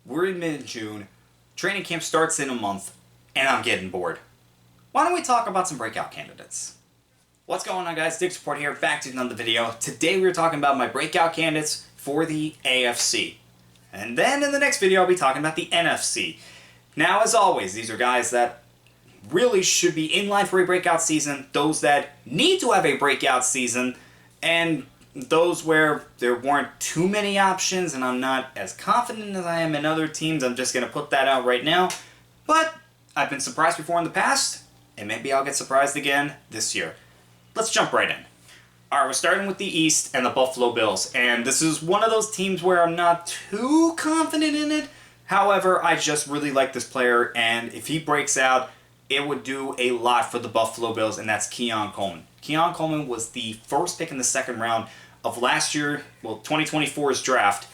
We're in mid-June, training camp starts in a month, and I'm getting bored. Why don't we talk about some breakout candidates? What's going on, guys? Dick Support here, back to another video. Today we're talking about my breakout candidates for the AFC. And then in the next video I'll be talking about the NFC. Now, as always, these are guys that really should be in line for a breakout season, those that need to have a breakout season, and those where there weren't too many options and I'm not as confident as I am in other teams. I'm just going to put that out right now. But I've been surprised before in the past, and maybe I'll get surprised again this year. Let's jump right in. Alright, we're starting with the East and the Buffalo Bills, and this is one of those teams where I'm not too confident in it. However, I just really like this player, and if he breaks out, it would do a lot for the Buffalo Bills, and that's Keon Coleman. Keon Coleman was the first pick in the second round of last year, 2024's draft,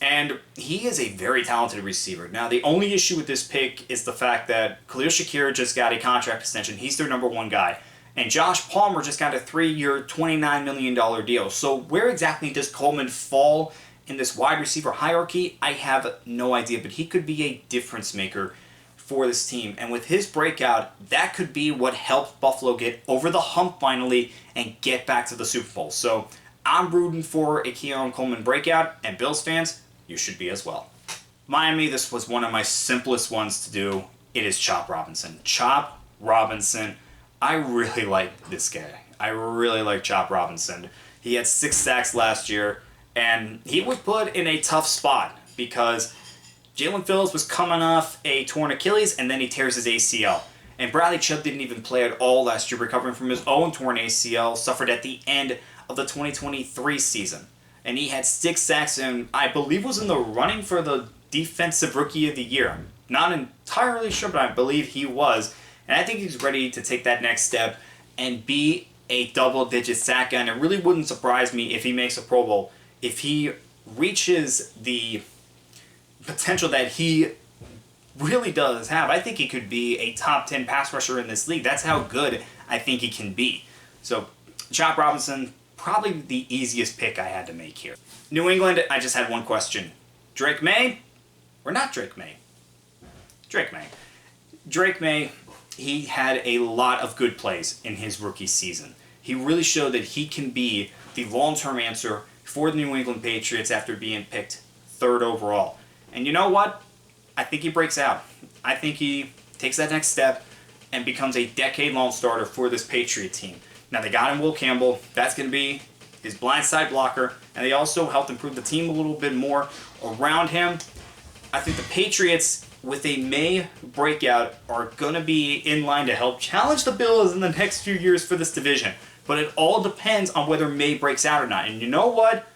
and he is a very talented receiver. Now, the only issue with this pick is the fact that Khalil Shakir just got a contract extension. He's their number one guy. And Josh Palmer just got a 3-year, $29 million deal. So where exactly does Coleman fall in this wide receiver hierarchy? I have no idea, but he could be a difference maker for this team. And with his breakout, that could be what helped Buffalo get over the hump finally and get back to the Super Bowl. So I'm rooting for a Keon Coleman breakout, and Bills fans, you should be as well. Miami, this was one of my simplest ones to do. It is Chop Robinson. Chop Robinson. I really like this guy. I really like Chop Robinson. He had 6 sacks last year, and he was put in a tough spot because Jalen Phillips was coming off a torn Achilles, and then he tears his ACL. And Bradley Chubb didn't even play at all last year, recovering from his own torn ACL, suffered at the end of the 2023 season. And he had 6 sacks and I believe was in the running for the Defensive Rookie of the Year. I'm not entirely sure, but I believe he was. And I think he's ready to take that next step and be a double-digit sack guy. And it really wouldn't surprise me if he makes a Pro Bowl, if he reaches the potential that he really does have. I think he could be a top 10 pass rusher in this league. That's how good I think he can be. So, Chop Robinson, probably the easiest pick I had to make here. New England, I just had one question. Drake May or not Drake May? Drake May. Drake May, he had a lot of good plays in his rookie season. He really showed that he can be the long-term answer for the New England Patriots after being picked 3rd overall. And you know what? I think he breaks out. I think he takes that next step and becomes a decade-long starter for this Patriot team. Now, they got him Will Campbell. That's going to be his blindside blocker. And they also helped improve the team a little bit more around him. I think the Patriots, with a May breakout, are going to be in line to help challenge the Bills in the next few years for this division. But it all depends on whether May breaks out or not. And you know what?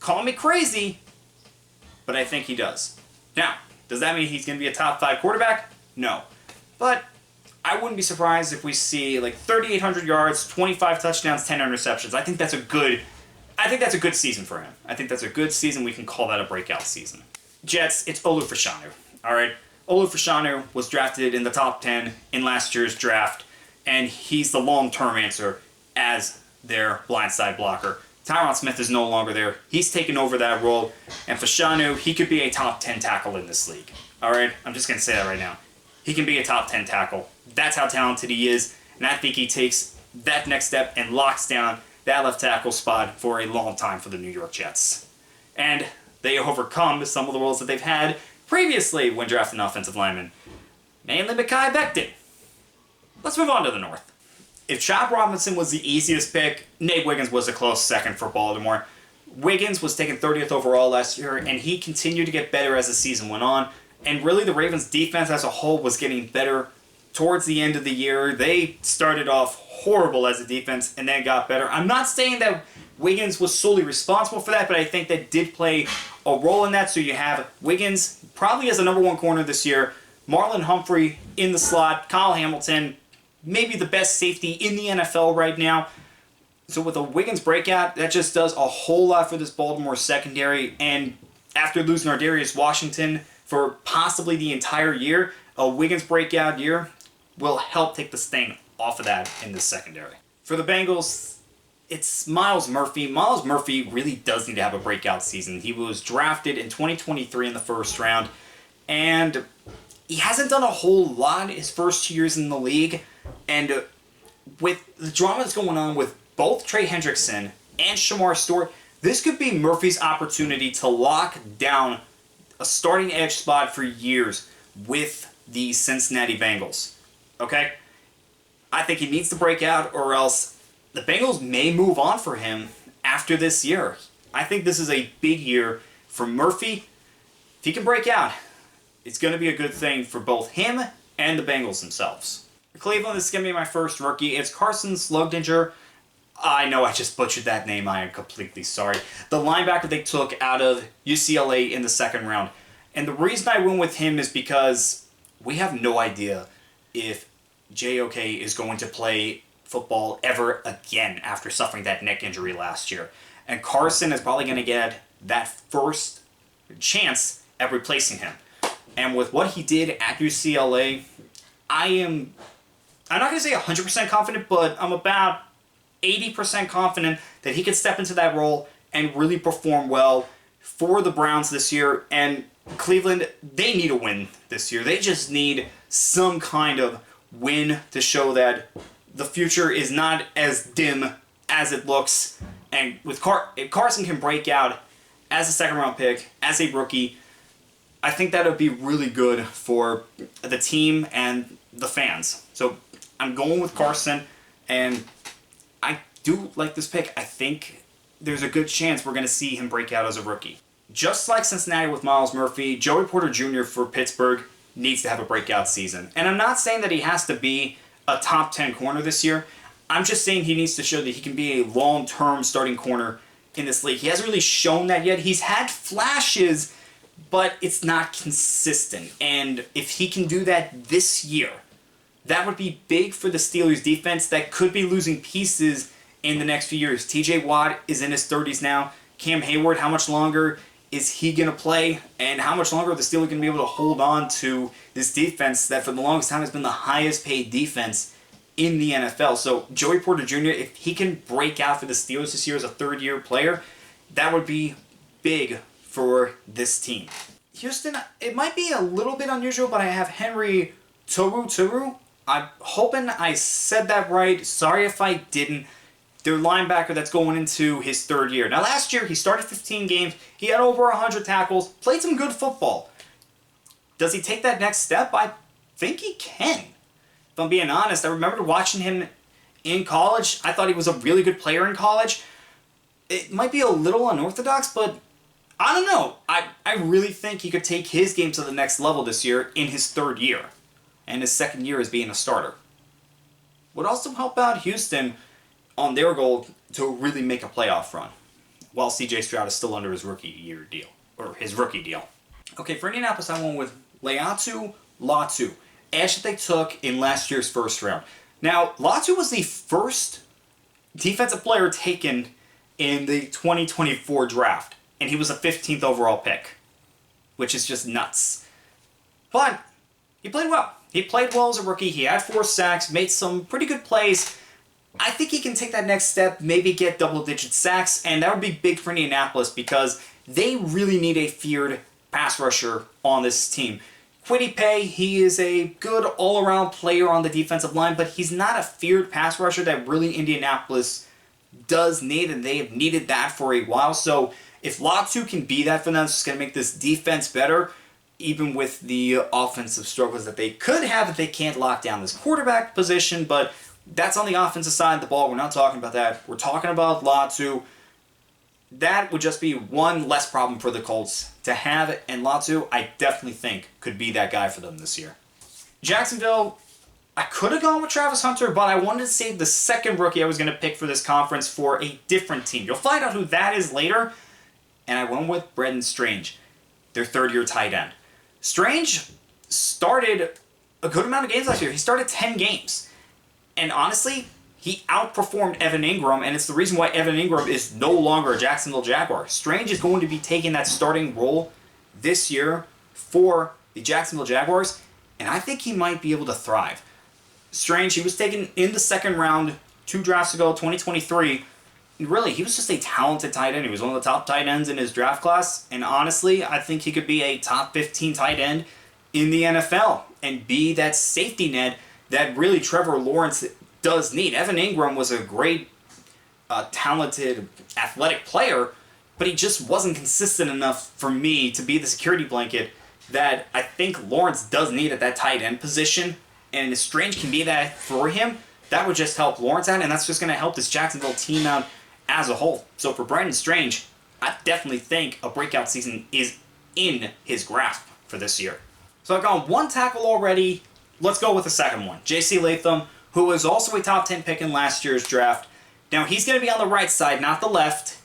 Call me crazy, but I think he does. Now, does that mean he's going to be a top 5 quarterback? No. But I wouldn't be surprised if we see like 3,800 yards, 25 touchdowns, 10 interceptions. I think that's a good season for him. I think that's a good season. We can call that a breakout season. Jets, it's Olu Fashanu. All right, Olu Fashanu was drafted in the top 10 in last year's draft, and he's the long-term answer as their blindside blocker. Tyron Smith is no longer there. He's taken over that role, and Fashanu, he could be a top 10 tackle in this league. All right, I'm just going to say that right now. He can be a top 10 tackle. That's how talented he is, and I think he takes that next step and locks down that left tackle spot for a long time for the New York Jets. And they overcome some of the roles that they've had previously when drafting offensive linemen, mainly Mekhi Becton. Let's move on to the North. If Chop Robinson was the easiest pick, Nate Wiggins was a close second for Baltimore. Wiggins was taken 30th overall last year, and he continued to get better as the season went on. And really, the Ravens' defense as a whole was getting better towards the end of the year. They started off horrible as a defense and then got better. I'm not saying that Wiggins was solely responsible for that, but I think that did play a role in that. So you have Wiggins probably as the number 1 corner this year, Marlon Humphrey in the slot, Kyle Hamilton, maybe the best safety in the NFL right now. So with a Wiggins breakout, that just does a whole lot for this Baltimore secondary. And after losing Ardarius Washington for possibly the entire year, a Wiggins breakout year will help take the sting off of that in the secondary. For the Bengals, it's Myles Murphy. Myles Murphy really does need to have a breakout season. He was drafted in 2023 in the first round, And he hasn't done a whole lot his first 2 years in the league. And with the drama that's going on with both Trey Hendrickson and Shamar Stewart, this could be Murphy's opportunity to lock down a starting edge spot for years with the Cincinnati Bengals. Okay? I think he needs to break out, or else the Bengals may move on for him after this year. I think this is a big year for Murphy. If he can break out, it's going to be a good thing for both him and the Bengals themselves. For Cleveland, this is going to be my first rookie. It's Carson Slugdinger. I know I just butchered that name. I am completely sorry. The linebacker they took out of UCLA in the second round. And the reason I went with him is because we have no idea if JOK is going to play football ever again after suffering that neck injury last year. And Carson is probably going to get that first chance at replacing him. And with what he did at UCLA, I'm not going to say 100% confident, but I'm about 80% confident that he could step into that role and really perform well for the Browns this year. And Cleveland, they need a win this year. They just need some kind of win to show that the future is not as dim as it looks. And with if Carson can break out as a second-round pick, as a rookie, I think that would be really good for the team and the fans. So I'm going with Carson, and I do like this pick. I think there's a good chance we're going to see him break out as a rookie. Just like Cincinnati with Myles Murphy, Joey Porter Jr. for Pittsburgh needs to have a breakout season. And I'm not saying that he has to be a top 10 corner this year. I'm just saying he needs to show that he can be a long-term starting corner in this league. He hasn't really shown that yet. He's had flashes, but it's not consistent. And if he can do that this year, that would be big for the Steelers defense that could be losing pieces in the next few years. TJ Watt is in his 30s now. Cam Hayward, how much longer is he going to play? And how much longer are the Steelers going to be able to hold on to this defense that for the longest time has been the highest paid defense in the NFL? So Joey Porter Jr., if he can break out for the Steelers this year as a third-year player, that would be big for this team. Houston, it might be a little bit unusual, but I have Henry Turu. I'm hoping I said that right. Sorry if I didn't. Their linebacker that's going into his third year. Now, last year, he started 15 games. He had over 100 tackles. Played some good football. Does he take that next step? I think he can. If I'm being honest, I remember watching him in college. I thought he was a really good player in college. It might be a little unorthodox, but I don't know. I really think he could take his game to the next level this year in his third year. And his second year as being a starter. Would also help out Houston on their goal to really make a playoff run, while C.J. Stroud is still under his rookie deal. Okay, for Indianapolis, I went with Laiatu Latu, edge that they took in last year's first round. Now, Latu was the first defensive player taken in the 2024 draft, and he was a 15th overall pick, which is just nuts. But he played well. He played well as a rookie. He had 4 sacks, made some pretty good plays. I think he can take that next step, maybe get double-digit sacks, and that would be big for Indianapolis because they really need a feared pass rusher on this team. Kwity Paye, he is a good all-around player on the defensive line, but he's not a feared pass rusher that really Indianapolis does need, and they have needed that for a while. So if Latu can be that for them, it's just going to make this defense better, even with the offensive struggles that they could have if they can't lock down this quarterback position. But that's on the offensive side of the ball. We're not talking about that. We're talking about Latu. That would just be one less problem for the Colts to have. And Latu, I definitely think, could be that guy for them this year. Jacksonville, I could have gone with Travis Hunter, but I wanted to save the second rookie I was going to pick for this conference for a different team. You'll find out who that is later. And I went with Brendan Strange, their third-year tight end. Strange started a good amount of games last year. He started 10 games. And honestly, he outperformed Evan Ingram, and it's the reason why Evan Ingram is no longer a Jacksonville Jaguar. Strange is going to be taking that starting role this year for the Jacksonville Jaguars, and I think he might be able to thrive. Strange, he was taken in the second round 2 drafts ago, 2023. really, he was just a talented tight end. He was one of the top tight ends in his draft class. And honestly, I think he could be a top 15 tight end in the NFL and be that safety net that really Trevor Lawrence does need. Evan Ingram was a great, talented, athletic player, but he just wasn't consistent enough for me to be the security blanket that I think Lawrence does need at that tight end position. And if Strange can be that for him, that would just help Lawrence out, and that's just going to help this Jacksonville team out as a whole. So for Brandon Strange, I definitely think a breakout season is in his grasp for this year. So I've gone one tackle already. Let's go with the second one. J.C. Latham, who was also a top 10 pick in last year's draft. Now, he's going to be on the right side, not the left.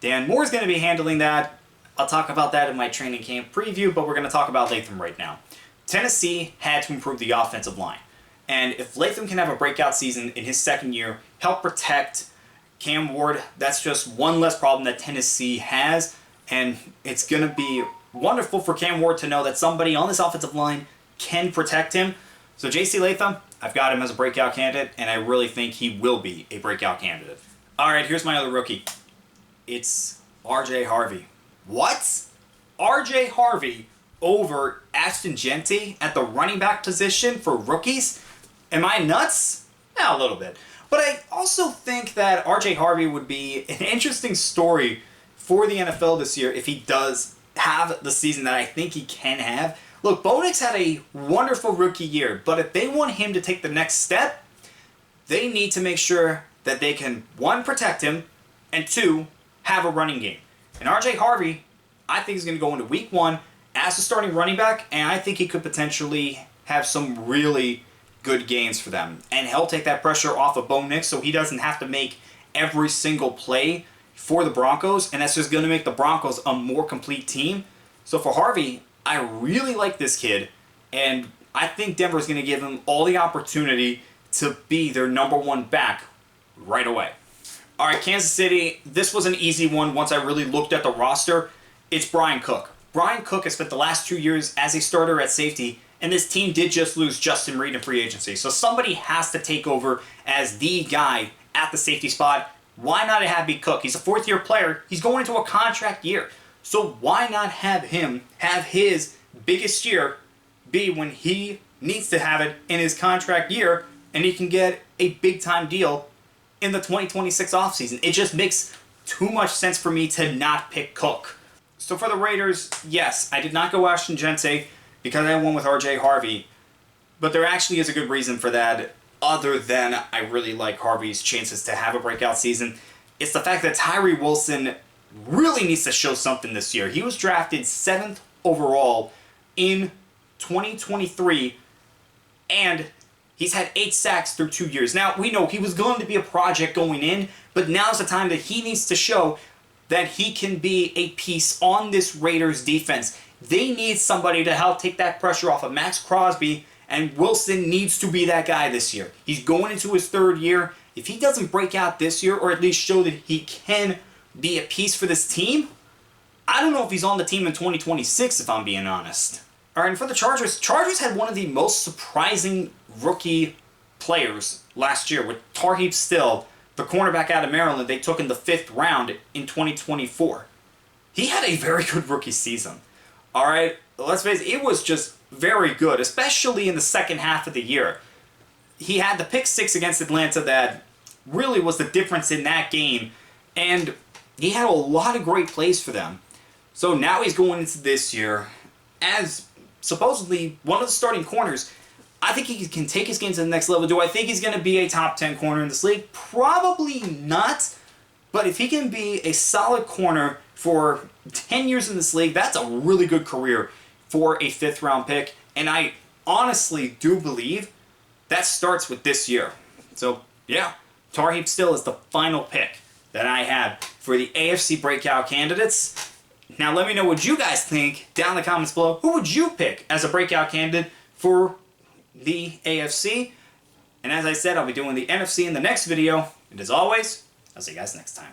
Dan Moore's going to be handling that. I'll talk about that in my training camp preview, but we're going to talk about Latham right now. Tennessee had to improve the offensive line. And if Latham can have a breakout season in his second year, help protect Cam Ward, that's just one less problem that Tennessee has. And it's going to be wonderful for Cam Ward to know that somebody on this offensive line can protect him. So J.C. Latham, I've got him as a breakout candidate, and I really think he will be a breakout candidate. All right, here's my other rookie. It's R.J. Harvey. What? R.J. Harvey over Ashton Jeanty at the running back position for rookies? Am I nuts? Yeah, a little bit. But I also think that R.J. Harvey would be an interesting story for the NFL this year if he does have the season that I think he can have. Look, Bo Nix had a wonderful rookie year, but if they want him to take the next step, they need to make sure that they can, one, protect him, and two, have a running game. And R.J. Harvey, I think, is going to go into week one as a starting running back, and I think he could potentially have some really good gains for them. And he'll take that pressure off of Bo Nix so he doesn't have to make every single play for the Broncos, and that's just going to make the Broncos a more complete team. So for Harvey, I really like this kid, and I think Denver's going to give him all the opportunity to be their number one back right away. All right, Kansas City, this was an easy one once I really looked at the roster. It's Brian Cook. Brian Cook has spent the last 2 years as a starter at safety, and this team did just lose Justin Reed in free agency. So somebody has to take over as the guy at the safety spot. Why not have be Cook? He's a fourth-year player. He's going into a contract year. So why not have him have his biggest year be when he needs to have it in his contract year, and he can get a big-time deal in the 2026 offseason? It just makes too much sense for me to not pick Cook. So for the Raiders, yes, I did not go Ashton Jeanty because I went with R.J. Harvey, but there actually is a good reason for that other than I really like Harvey's chances to have a breakout season. It's the fact that Tyree Wilson really needs to show something this year. He was drafted 7th overall in 2023, and he's had 8 sacks through 2 years. Now, we know he was going to be a project going in, but now's the time that he needs to show that he can be a piece on this Raiders defense. They need somebody to help take that pressure off of Max Crosby, and Wilson needs to be that guy this year. He's going into his 3rd year. If he doesn't break out this year, or at least show that he can be a piece for this team, I don't know if he's on the team in 2026, if I'm being honest. All right, and for the Chargers had one of the most surprising rookie players last year with Tarheeb Still, the cornerback out of Maryland they took in the 5th round in 2024. He had a very good rookie season. All right, let's face it, it was just very good, especially in the second half of the year. He had the pick 6 against Atlanta that really was the difference in that game, and he had a lot of great plays for them. So now he's going into this year as supposedly one of the starting corners. I think he can take his game to the next level. Do I think he's going to be a top 10 corner in this league? Probably not. But if he can be a solid corner for 10 years in this league, that's a really good career for a 5th round pick. And I honestly do believe that starts with this year. So, yeah, Tarheeb Still is the final pick that I had for the AFC Breakout Candidates. Now let me know what you guys think down in the comments below. Who would you pick as a breakout candidate for the AFC? And as I said, I'll be doing the NFC in the next video. And as always, I'll see you guys next time.